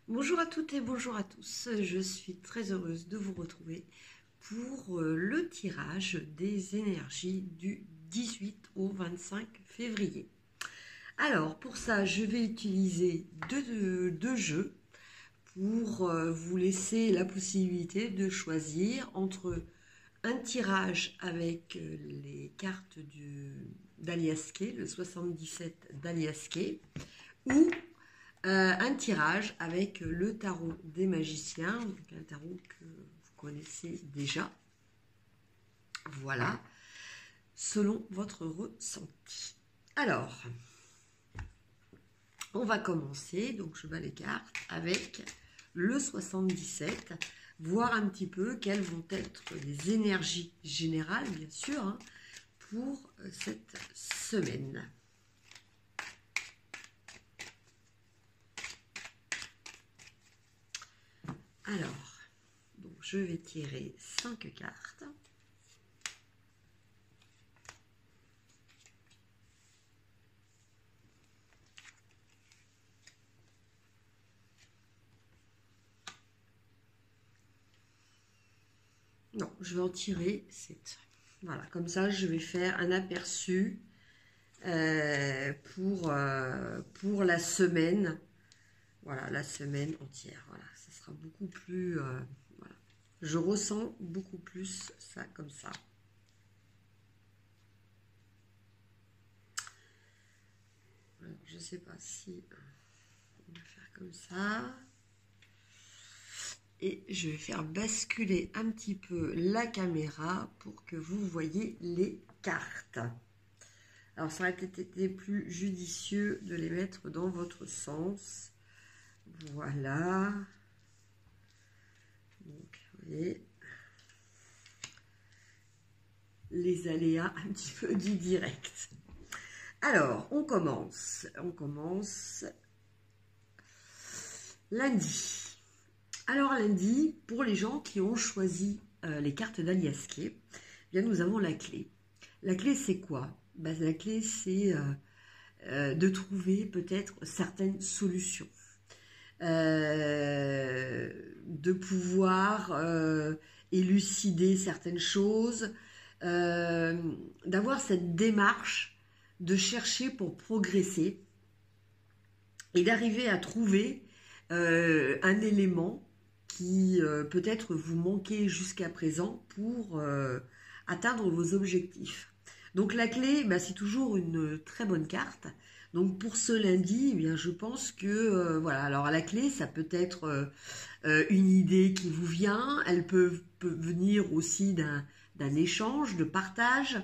Bonjour à toutes et bonjour à tous. Je suis très heureuse de vous retrouver pour le tirage des énergies du 18 au 25 février. Alors, pour ça, je vais utiliser deux jeux pour vous laisser la possibilité de choisir entre un tirage avec les cartes d'Alias Kay, le 77 d'Alias Kay, ou un tirage avec le tarot des magiciens, donc un tarot que vous connaissez déjà. Voilà, selon votre ressenti. Alors, on va commencer, donc je bats les cartes, avec le 77, voir un petit peu quelles vont être les énergies générales, bien sûr, hein, pour cette semaine. Alors, donc je vais tirer 5 cartes. Non, je vais en tirer 7. Voilà, comme ça, je vais faire un aperçu pour la semaine. Voilà, la semaine entière. Voilà, ça sera beaucoup plus... voilà. Je ressens beaucoup plus ça comme ça. Alors, je ne sais pas si on va faire comme ça. Et je vais faire basculer un petit peu la caméra pour que vous voyez les cartes. Alors, ça aurait été plus judicieux de les mettre dans votre sens. Voilà. Donc, vous voyez, les aléas un petit peu du direct. Alors, on commence lundi. Alors, lundi, pour les gens qui ont choisi les cartes d'Alias Kay, bien, nous avons la clé. La clé, c'est quoi? La clé, c'est de trouver peut-être certaines solutions. De pouvoir élucider certaines choses, d'avoir cette démarche de chercher pour progresser et d'arriver à trouver un élément qui peut-être vous manquait jusqu'à présent pour atteindre vos objectifs. Donc la clé, c'est toujours une très bonne carte. Donc pour ce lundi, eh bien, je pense que voilà. Alors la clé, ça peut être une idée qui vous vient. Elle peut venir aussi d'un échange, de partage.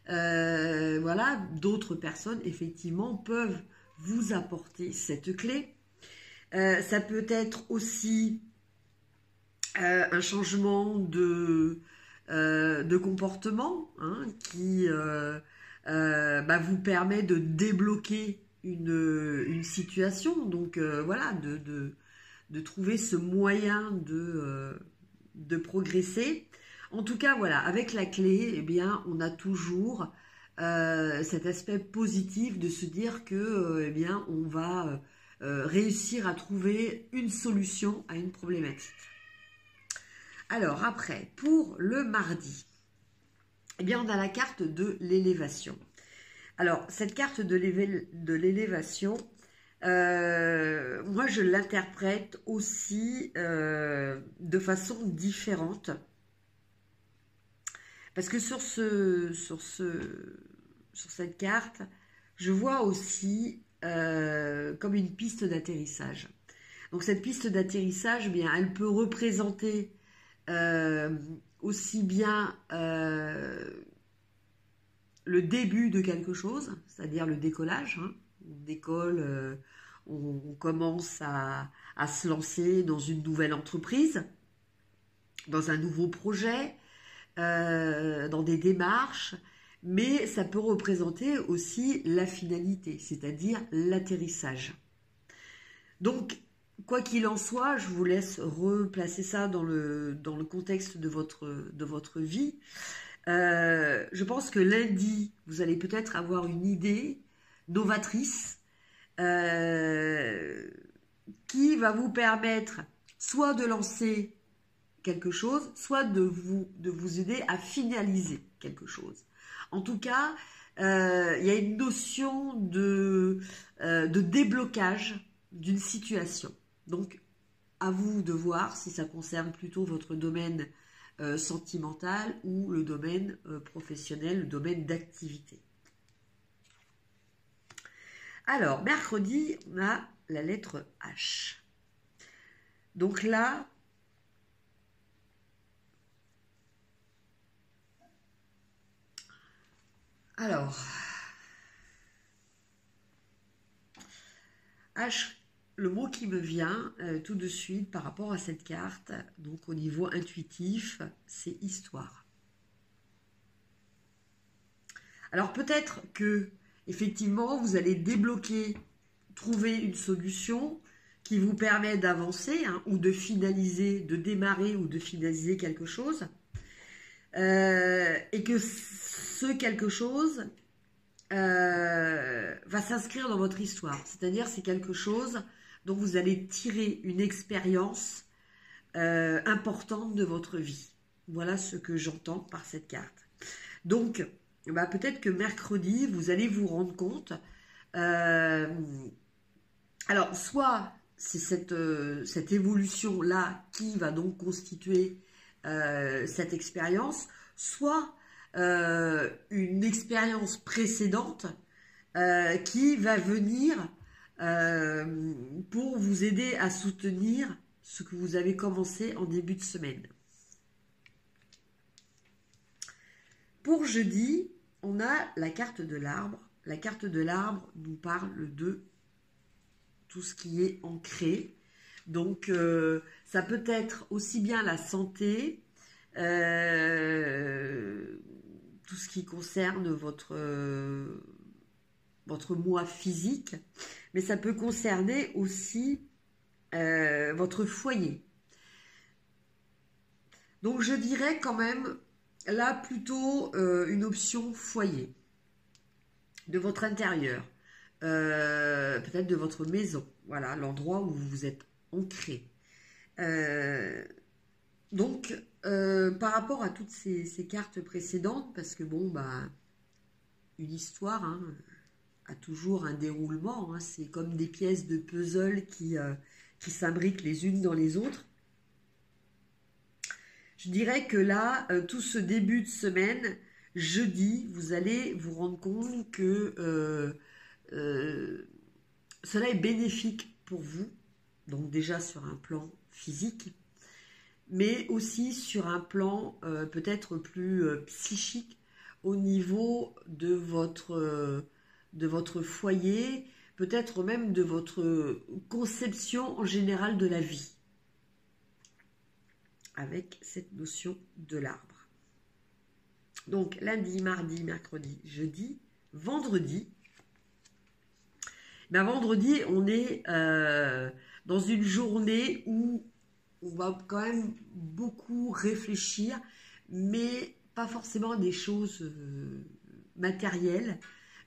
Voilà, d'autres personnes effectivement peuvent vous apporter cette clé. Ça peut être aussi un changement de comportement, hein, qui vous permet de débloquer une situation. Donc voilà, de trouver ce moyen de progresser. En tout cas, voilà, avec la clé, eh bien, on a toujours cet aspect positif de se dire que, eh bien, on va réussir à trouver une solution à une problématique. Alors après, pour le mardi, eh bien, on a la carte de l'élévation. Alors, cette carte de l'élévation, moi, je l'interprète aussi de façon différente. Parce que sur cette carte, je vois aussi comme une piste d'atterrissage. Donc cette piste d'atterrissage, eh bien, elle peut représenter aussi bien le début de quelque chose, c'est-à-dire le décollage. Hein. On décolle, on commence à se lancer dans une nouvelle entreprise, dans un nouveau projet, dans des démarches, mais ça peut représenter aussi la finalité, c'est-à-dire l'atterrissage. Donc, quoi qu'il en soit, je vous laisse replacer ça dans le contexte de votre vie. Je pense que lundi, vous allez peut-être avoir une idée novatrice qui va vous permettre soit de lancer quelque chose, soit de vous aider à finaliser quelque chose. En tout cas, il y a une notion de déblocage d'une situation. Donc, à vous de voir si ça concerne plutôt votre domaine sentimental ou le domaine professionnel, le domaine d'activité. Alors, mercredi, on a la lettre H. Donc là, alors, H, le mot qui me vient tout de suite par rapport à cette carte, donc au niveau intuitif, c'est histoire. Alors peut-être que, effectivement, vous allez débloquer, trouver une solution qui vous permet d'avancer ou de finaliser, de démarrer ou de finaliser quelque chose. Et que ce quelque chose va s'inscrire dans votre histoire. C'est-à-dire c'est quelque chose dont vous allez tirer une expérience importante de votre vie. Voilà ce que j'entends par cette carte. Donc, peut-être que mercredi, vous allez vous rendre compte. Alors, soit c'est cette évolution-là qui va donc constituer cette expérience, soit une expérience précédente qui va venir pour vous aider à soutenir ce que vous avez commencé en début de semaine. Pour jeudi, on a la carte de l'arbre. La carte de l'arbre nous parle de tout ce qui est ancré. Donc, ça peut être aussi bien la santé, tout ce qui concerne votre moi physique, mais ça peut concerner aussi votre foyer. Donc, je dirais quand même, là, plutôt une option foyer, de votre intérieur, peut-être de votre maison, voilà, l'endroit où vous êtes ancré. Donc, par rapport à toutes ces cartes précédentes, parce que bon, une histoire a toujours un déroulement, c'est comme des pièces de puzzle qui s'imbriquent les unes dans les autres. Je dirais que là, tout ce début de semaine, jeudi, vous allez vous rendre compte que cela est bénéfique pour vous, donc déjà sur un plan physique, mais aussi sur un plan peut-être plus psychique au niveau de votre foyer, peut-être même de votre conception en général de la vie, avec cette notion de l'arbre. Donc lundi, mardi, mercredi, jeudi, vendredi. Vendredi, on est dans une journée où on va quand même beaucoup réfléchir, mais pas forcément à des choses matérielles,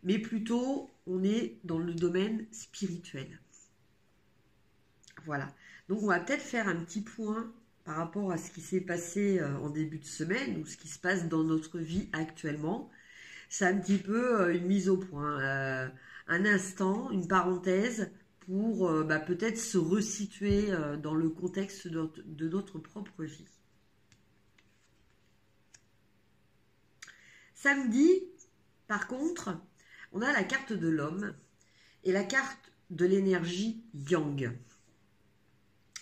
mais plutôt on est dans le domaine spirituel. Voilà. Donc on va peut-être faire un petit point par rapport à ce qui s'est passé en début de semaine ou ce qui se passe dans notre vie actuellement. C'est un petit peu une mise au point, un instant, une parenthèse pour peut-être se resituer dans le contexte de notre propre vie. Samedi, par contre, on a la carte de l'homme et la carte de l'énergie yang.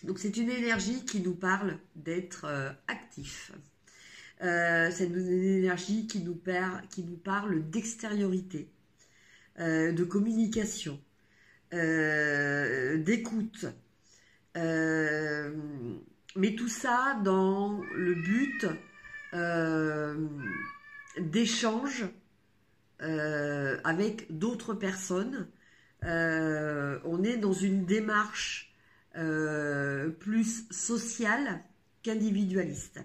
Donc c'est une énergie qui nous parle d'être actif. C'est une énergie qui nous parle d'extériorité, de communication, d'écoute. Mais tout ça dans le but d'échange avec d'autres personnes. On est dans une démarche plus sociale qu'individualiste.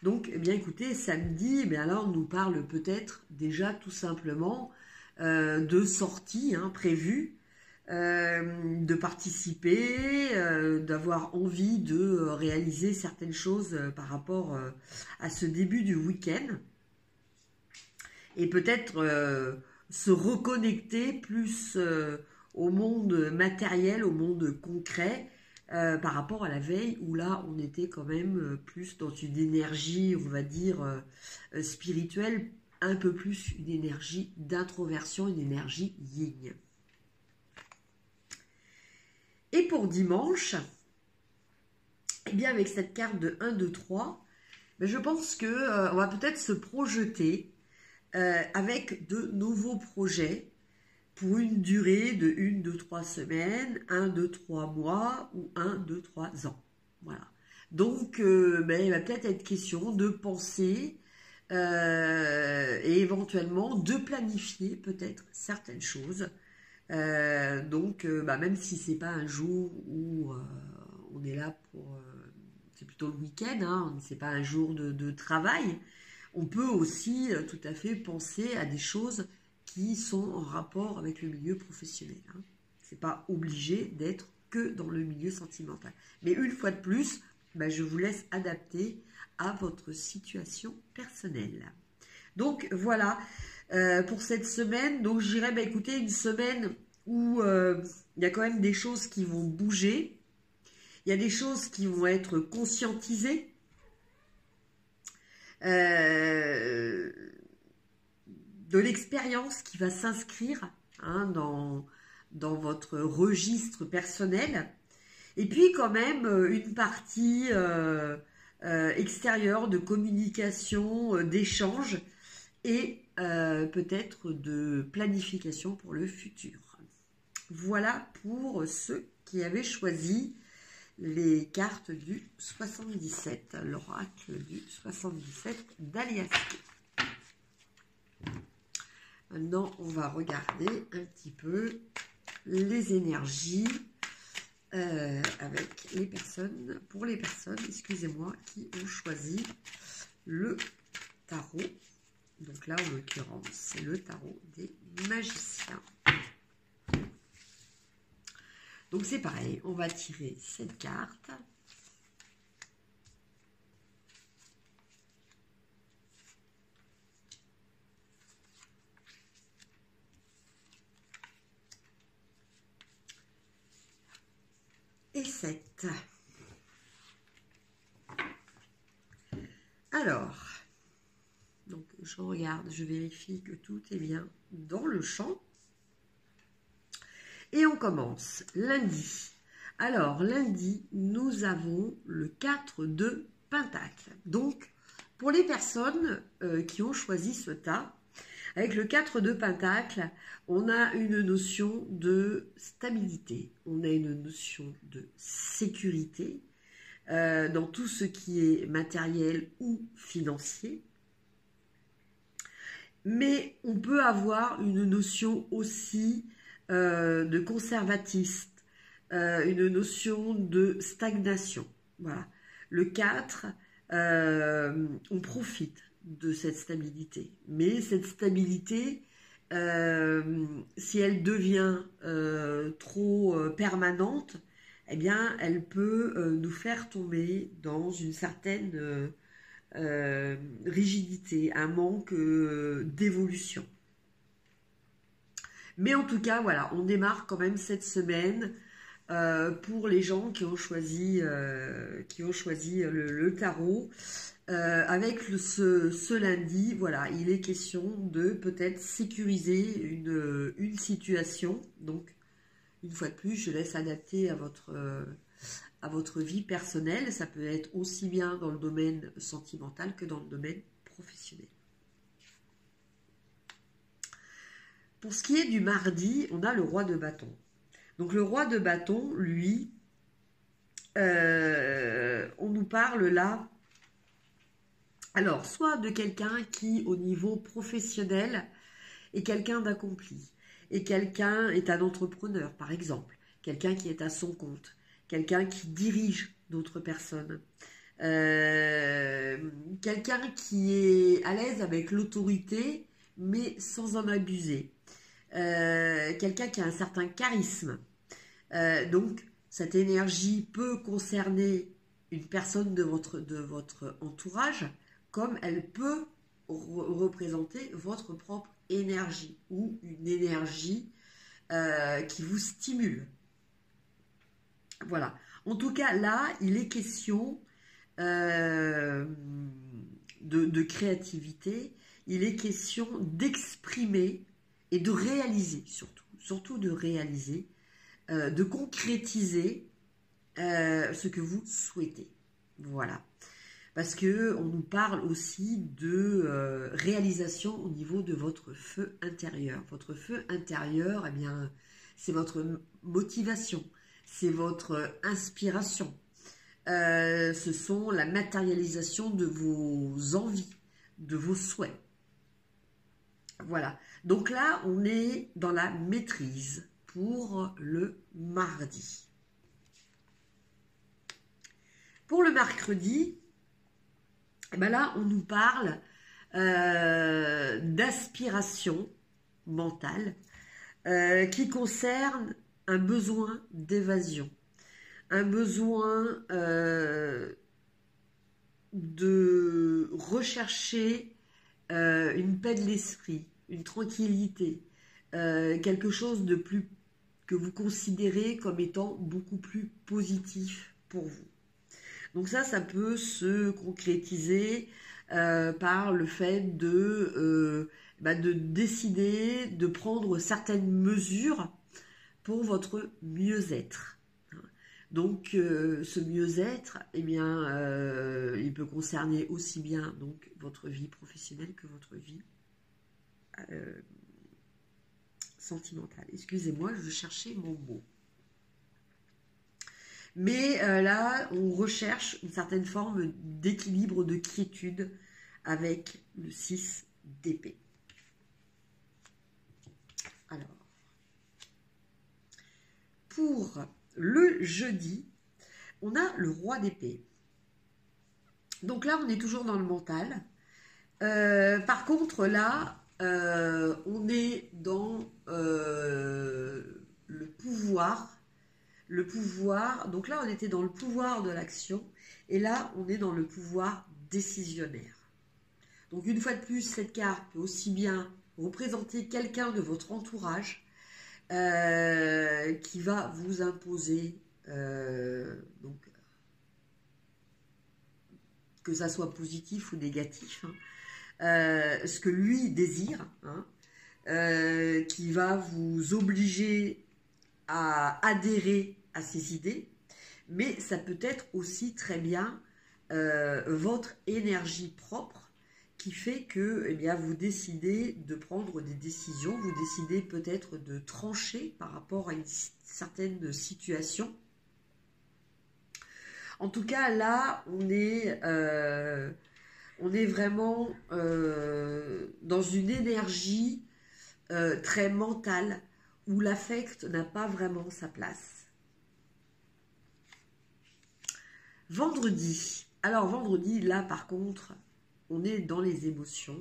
Donc, eh bien, écoutez, samedi, eh bien, là, on nous parle peut-être déjà tout simplement de sorties prévues, de participer, d'avoir envie de réaliser certaines choses par rapport à ce début du week-end. Et peut-être se reconnecter plus au monde matériel, au monde concret, par rapport à la veille où là on était quand même plus dans une énergie, on va dire, spirituelle, un peu plus une énergie d'introversion, une énergie yin. Et pour dimanche, eh bien avec cette carte de 1, 2, 3, ben je pense que on va peut-être se projeter avec de nouveaux projets pour une durée de 1, 2, 3 semaines, 1, 2, 3 mois ou 1, 2, 3 ans. Voilà. Donc, ben, il va peut-être être question de penser et éventuellement de planifier peut-être certaines choses. Donc, bah, même si c'est pas un jour où on est là pour... c'est plutôt le week-end, hein, c'est pas un jour de travail. On peut aussi tout à fait penser à des choses qui sont en rapport avec le milieu professionnel. Hein. C'est pas obligé d'être que dans le milieu sentimental. Mais une fois de plus, bah, je vous laisse adapter à votre situation personnelle. Donc voilà pour cette semaine. Donc je dirais, bah, écoutez, une semaine où il y a quand même des choses qui vont bouger. Il y a des choses qui vont être conscientisées. De l'expérience qui va s'inscrire hein, dans votre registre personnel. Et puis quand même une partie extérieure de communication, d'échange et peut-être de planification pour le futur. Voilà pour ceux qui avaient choisi les cartes du 77, l'oracle du 77 d'Aliaski. Maintenant, on va regarder un petit peu les énergies avec les personnes, pour les personnes, excusez-moi, qui ont choisi le tarot. Donc là, en l'occurrence, c'est le tarot des magiciens. Donc c'est pareil, on va tirer cette carte. Et 7. Alors, donc je regarde, je vérifie que tout est bien dans le champ. Et on commence lundi. Alors, lundi, nous avons le 4 de Pentacle. Donc, pour les personnes qui ont choisi ce tas, avec le 4 de Pentacle, on a une notion de stabilité, on a une notion de sécurité dans tout ce qui est matériel ou financier. Mais on peut avoir une notion aussi de conservatisme, une notion de stagnation. Voilà. Le 4, on profite de cette stabilité. Mais cette stabilité, si elle devient trop permanente, eh bien, elle peut nous faire tomber dans une certaine rigidité, un manque d'évolution. Mais en tout cas, voilà, on démarre quand même cette semaine pour les gens qui ont choisi le tarot. Avec ce lundi, voilà, il est question de peut-être sécuriser une situation. Donc, une fois de plus, je laisse adapter à votre vie personnelle. Ça peut être aussi bien dans le domaine sentimental que dans le domaine professionnel. Pour ce qui est du mardi, on a le roi de bâton. Donc le roi de bâton, lui, on nous parle là, alors soit de quelqu'un qui au niveau professionnel est quelqu'un d'accompli, et quelqu'un est un entrepreneur par exemple, quelqu'un qui est à son compte, quelqu'un qui dirige d'autres personnes, quelqu'un qui est à l'aise avec l'autorité mais sans en abuser. quelqu'un qui a un certain charisme. Donc, cette énergie peut concerner une personne de votre entourage, comme elle peut représenter votre propre énergie ou une énergie qui vous stimule. Voilà. En tout cas, là, il est question de créativité, il est question d'exprimer et de réaliser, surtout de réaliser, de concrétiser ce que vous souhaitez. Voilà. Parce qu'on nous parle aussi de réalisation au niveau de votre feu intérieur. Votre feu intérieur, eh bien, c'est votre motivation, c'est votre inspiration. Ce sont la matérialisation de vos envies, de vos souhaits. Voilà. Donc là, on est dans la maîtrise pour le mardi. Pour le mercredi, eh ben là, on nous parle d'aspiration mentale qui concerne un besoin d'évasion, un besoin de rechercher une paix de l'esprit, une tranquillité, quelque chose de plus que vous considérez comme étant beaucoup plus positif pour vous. Donc ça peut se concrétiser par le fait de décider de prendre certaines mesures pour votre mieux-être. Donc ce mieux-être, eh bien, il peut concerner aussi bien donc votre vie professionnelle que votre vie sentimentale. Excusez-moi, je cherchais mon mot. Mais là, on recherche une certaine forme d'équilibre, de quiétude avec le 6 d'épée. Alors, pour le jeudi, on a le roi d'épée. Donc là, on est toujours dans le mental. Par contre, là, on est dans le pouvoir. Le pouvoir, donc là on était dans le pouvoir de l'action et là on est dans le pouvoir décisionnaire. Donc une fois de plus, cette carte peut aussi bien représenter quelqu'un de votre entourage qui va vous imposer, donc, que ça soit positif ou négatif, ce que lui désire, qui va vous obliger à adhérer à ses idées, mais ça peut être aussi très bien votre énergie propre qui fait que bien, vous décidez de prendre des décisions, vous décidez peut-être de trancher par rapport à une certaine situation. En tout cas, là, on est vraiment dans une énergie très mentale, où l'affect n'a pas vraiment sa place. Vendredi. Alors vendredi, là par contre, on est dans les émotions.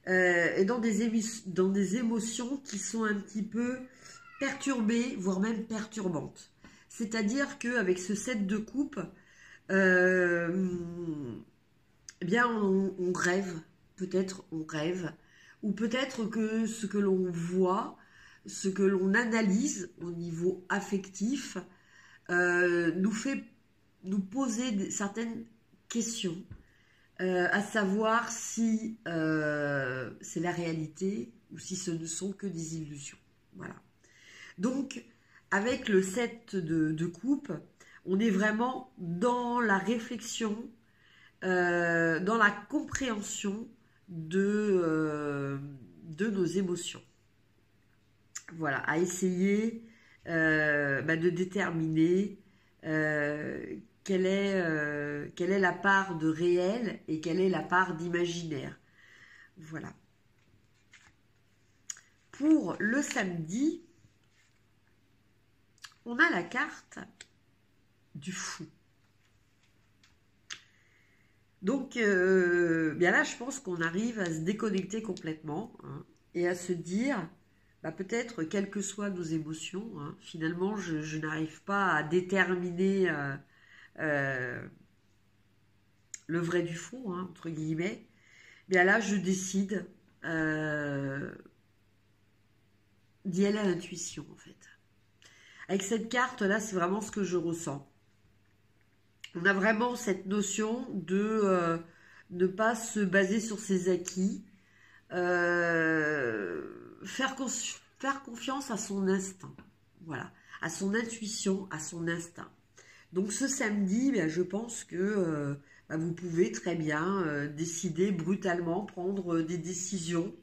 Et dans des émotions qui sont un petit peu perturbées, voire même perturbantes. C'est-à-dire qu'avec ce 7 de coupe, eh bien on rêve. Peut-être on rêve. Ou peut-être que ce que l'on voit, ce que l'on analyse au niveau affectif nous fait nous poser certaines questions, à savoir si c'est la réalité ou si ce ne sont que des illusions. Voilà. Donc, avec le 7 de coupe, on est vraiment dans la réflexion, dans la compréhension de nos émotions. Voilà, à essayer de déterminer quelle est la part de réel et quelle est la part d'imaginaire. Voilà. Pour le samedi, on a la carte du fou. Donc, bien là, je pense qu'on arrive à se déconnecter complètement et à se dire, peut-être, quelles que soient nos émotions, hein, finalement, je n'arrive pas à déterminer le vrai du faux, hein, entre guillemets. Bien là, je décide d'y aller à l'intuition, en fait. Avec cette carte-là, c'est vraiment ce que je ressens. On a vraiment cette notion de ne pas se baser sur ses acquis, faire confiance à son instinct, voilà, à son intuition, à son instinct. Donc ce samedi, bien, je pense que vous pouvez très bien décider brutalement, prendre des décisions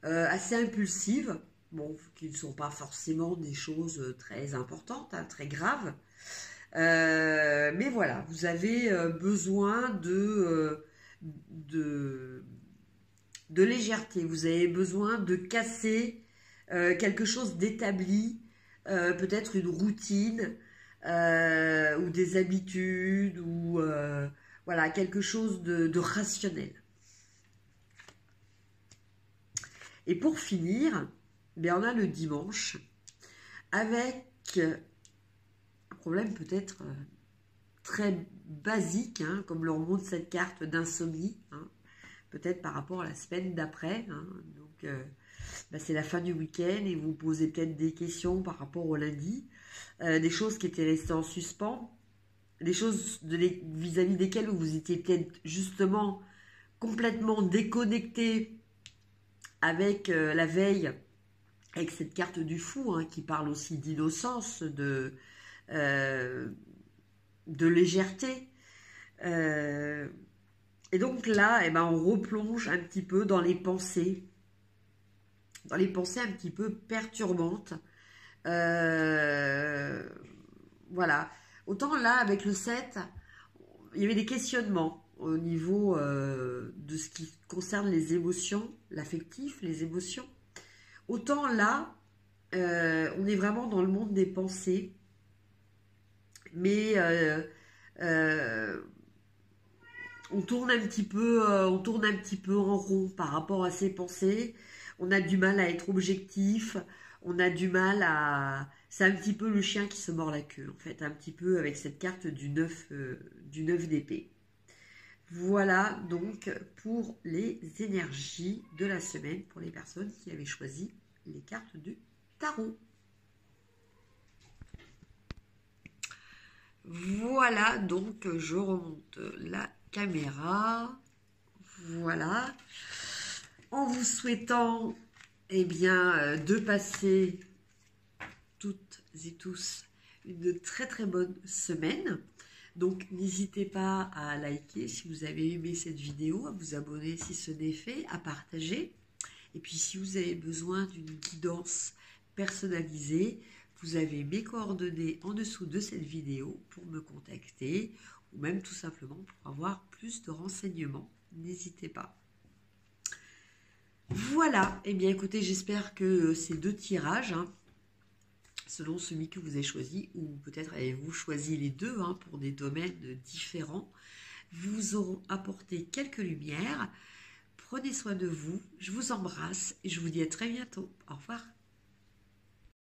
assez impulsives, bon, qui ne sont pas forcément des choses très importantes, hein, très graves. Mais voilà, vous avez besoin de légèreté, vous avez besoin de casser quelque chose d'établi, peut-être une routine ou des habitudes ou voilà, quelque chose de rationnel. Et pour finir, bien, on a le dimanche avec un problème peut-être très basique, hein, comme le remonte cette carte d'insomnie, hein, peut-être par rapport à la semaine d'après. Hein, donc, c'est la fin du week-end et vous posez peut-être des questions par rapport au lundi, des choses qui étaient restées en suspens, des choses vis-à-vis desquelles vous étiez peut-être justement complètement déconnecté avec la veille, avec cette carte du fou, hein, qui parle aussi d'innocence, de légèreté. Et donc là, on replonge un petit peu dans les pensées un petit peu perturbantes. Voilà. Autant là, avec le 7, il y avait des questionnements au niveau de ce qui concerne les émotions, l'affectif, les émotions. Autant là, on est vraiment dans le monde des pensées, mais on tourne un petit peu en rond par rapport à ces pensées. On a du mal à être objectif, on a du mal à... C'est un petit peu le chien qui se mord la queue, en fait, un petit peu avec cette carte du 9 d'épée. Voilà donc pour les énergies de la semaine pour les personnes qui avaient choisi les cartes du tarot. Voilà, donc je remonte la caméra. Voilà. En vous souhaitant de passer toutes et tous une très très bonne semaine. Donc n'hésitez pas à liker si vous avez aimé cette vidéo, à vous abonner si ce n'est fait, à partager. Et puis si vous avez besoin d'une guidance personnalisée, vous avez mes coordonnées en dessous de cette vidéo pour me contacter ou même tout simplement pour avoir plus de renseignements. N'hésitez pas. Voilà, écoutez, j'espère que ces deux tirages, hein, selon celui que vous avez choisi, ou peut-être avez-vous choisi les deux pour des domaines différents, vous auront apporté quelques lumières. Prenez soin de vous, je vous embrasse et je vous dis à très bientôt. Au revoir.